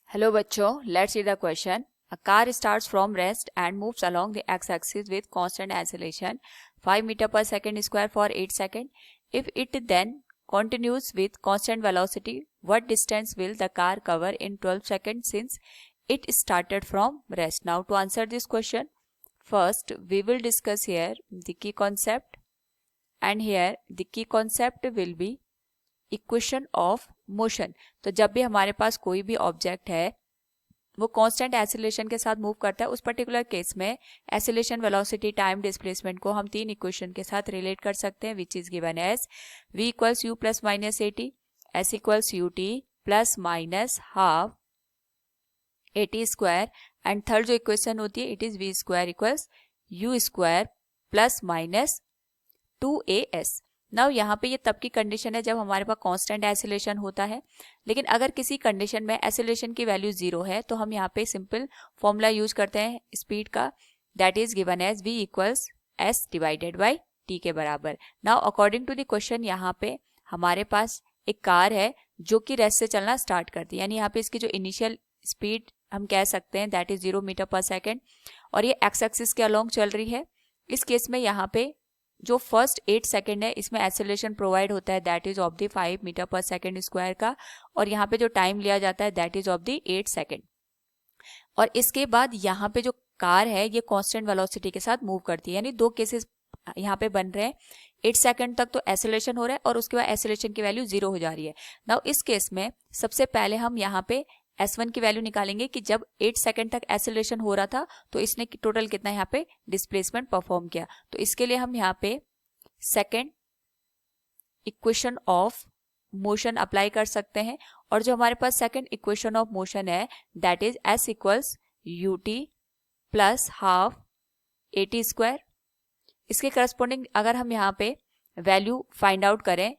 Hello बच्चों, let's see the question. A car starts from rest and moves along the x-axis with constant acceleration 5 meter per second square for 8 seconds. If it then continues with constant velocity, what distance will the car cover in 12 seconds since it started from rest? Now to answer this question, first we will discuss here the key concept, and here the key concept will be equation of motion. तो जब भी हमारे पास कोई भी object है वो constant acceleration के साथ मूव करता है, उस पर्टिकुलर केस में एक्सीलरेशन, वेलोसिटी, टाइम, डिस्प्लेसमेंट को हम तीन इक्वेशन के साथ रिलेट कर सकते हैं, which is given as v equals u plus minus a t, s equals u t plus minus half a t square, and third जो इक्वेशन होती है it is v square equals u square plus minus 2as. Now यहाँ पे ये तब की condition है जब हमारे पास कांस्टेंट एक्सीलरेशन होता है, लेकिन अगर किसी कंडीशन में एक्सीलरेशन की वैल्यू 0 है तो हम यहाँ पे सिंपल फॉर्मूला यूज करते हैं स्पीड का, that is given as v equals s divided by t के बराबर. Now according to the question यहाँ पे हमारे पास एक कार है जो कि रेस्ट से चलना स्टार्ट करती है, यानी यहाँ पे इसकी जो इनिशियल स्पीड हम कह सकते हैं दैट इज 0 मीटर पर सेकेंड, और ये एक्स एक्सिस के अलोंग चल रही है. इस केस में यहाँ पे जो फर्स्ट 8 सेकेंड है इसमें एक्सेलरेशन प्रोवाइड होता है that is of the 5 metre पर सेकेंड स्क्वायर का, और यहाँ पे जो टाइम लिया जाता है that is of the 8 second. और इसके बाद यहाँ पे जो कार है ये कांस्टेंट वेलोसिटी के साथ मूव करती है, यानी दो केसेस यहाँ पे बन रहे हैं. 8 सेकेंड तक तो एक्सेलरेशन हो रहा है और उसके बाद एक्सेलरेशन की वैल्यू 0 हो जा रही है. नाउ इस केस में सबसे पहले हम यहाँ पे S1 की वैल्यू निकालेंगे कि जब 8 सेकेंड तक एक्सेलरेशन हो रहा था तो इसने टोटल कितना यहाँ पे डिस्प्लेसमेंट परफॉर्म किया. तो इसके लिए हम यहाँ पे second equation of motion apply कर सकते हैं, और जो हमारे पास सेकेंड इक्वेशन ऑफ मोशन है that is S equals u t plus half a t square. इसके करस्पॉन्डिंग अगर हम यहाँ पे वैल्यू फाइंड आउट करें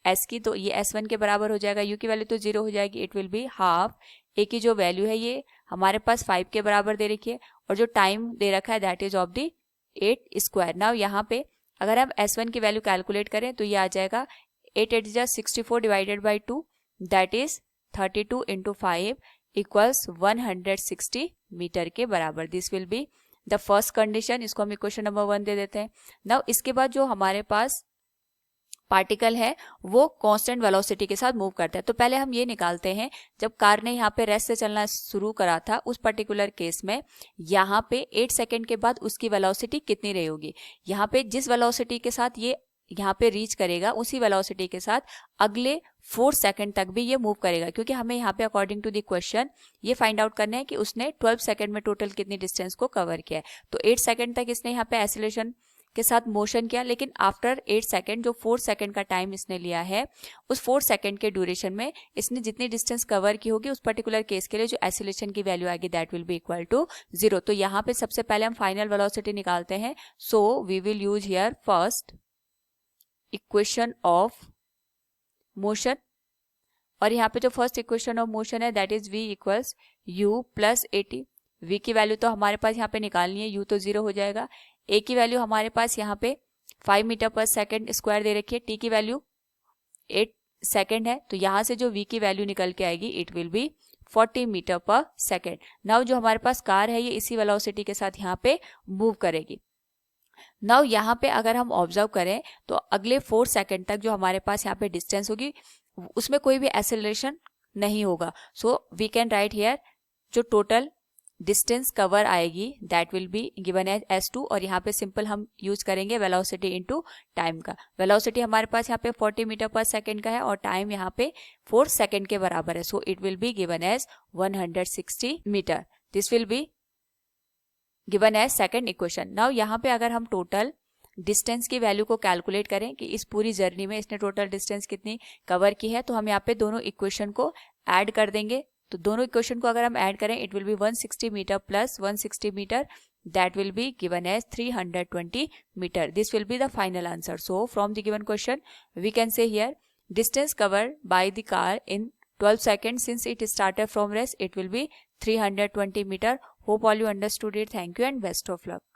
S की, तो ये S1 के बराबर हो जाएगा, U की वैल्यू तो 0 हो जाएगी, it will be half A की जो वैल्यू है ये हमारे पास 5 के बराबर दे रखी है, और जो टाइम दे रखा है that is of the 8 square. Now यहाँ पे अगर हम S1 की वैल्यू कैलकुलेट करें तो ये आ जाएगा 8 8 जा 64 divided by 2 that is 32 into 5 equals 160 metre के बराबर. This will be the first condition, इसको हम इक्वेशन नंबर 1 दे देते हैं. नाउ इसके बाद जो हमारे पास पार्टिकल है वो कांस्टेंट वेलोसिटी के साथ मूव करता है. तो पहले हम ये निकालते हैं जब कार ने यहाँ पे रेस्ट से चलना शुरू करा था उस पर्टिकुलर केस में यहाँ पे 8 सेकेंड के बाद उसकी वेलोसिटी कितनी रही होगी. यहाँ पे जिस वेलोसिटी के साथ ये यहाँ पे रीच करेगा उसी वेलोसिटी के साथ अगले 4 सेकेंड तक भी ये मूव करेगा, क्योंकि हमें यहाँ पे अकॉर्डिंग टू द क्वेश्चन ये फाइंड आउट करना है कि उसने 12 सेकेंड में टोटल कितनी डिस्टेंस को कवर किया है. तो 8 सेकेंड तक इसने यहाँ पे एक्सीलरेशन के साथ मोशन किया, लेकिन आफ्टर 8 सेकेंड जो 4 सेकेंड का टाइम इसने लिया है उस 4 सेकेंड के ड्यूरेशन में इसने जितनी डिस्टेंस कवर की होगी उस पर्टिकुलर केस के लिए जो एक्सीलरेशन की वैल्यू आएगी that will be equal to 0. तो यहाँ पे सबसे पहले हम फाइनल वेलोसिटी निकालते हैं. So we will use here first equation of motion, और यहाँ पे जो फर्स्ट इक्वेशन ऑफ मोशन है that is v equals u plus a t. v की वैल्यू तो हमारे पास यहाँ पे निकालनी है, u तो 0 हो जाएगा. a की वैल्यू हमारे पास यहाँ पे 5 मीटर पर सेकेंड स्क्वायर दे रखी है, t की वैल्यू 8 सेकेंड है, तो यहाँ से जो v की वैल्यू निकल के आएगी इट विल बी 40 मीटर पर सेकेंड. नाउ जो हमारे पास कार है ये इसी वेलोसिटी के साथ यहाँ पे मूव करेगी. नाउ यहाँ पे अगर हम ऑब्जर्व करें तो अगले 4 सेकेंड तक जो हमारे पास यहाँ पे डिस्टेंस होगी उसमें कोई भी एक्सेलरेशन नहीं होगा. So we can write here जो टोटल डिस्टेंस कवर आएगी that will be given as S2, और यहाँ पे सिंपल हम यूज करेंगे वेलोसिटी इनटू टाइम का. वेलोसिटी हमारे पास यहाँ पे 40 मीटर पर सेकेंड का है और टाइम यहाँ पे 4 सेकेंड के बराबर है, so it will be given as 160 metre. This will be given as second equation. Now यहाँ पे अगर हम टोटल डिस्टेंस की वैल्यू को कैलकुलेट करें कि इस पूरी जर्नी में इसने टोटल डिस्टेंस कितनी कवर की है, तो हम यहाँ पे दोनों इक्वेशन को ऐड कर देंगे. तो दोनों इक्वेशन को अगर हम ऐड करें it will be 160 metre plus 160 metre that will be given as 320 metre. This will be the final answer. So from the given question we can say here distance covered by the car in 12 seconds since it started from rest it will be 320 meter. Hope all you understood it. Thank you and best of luck.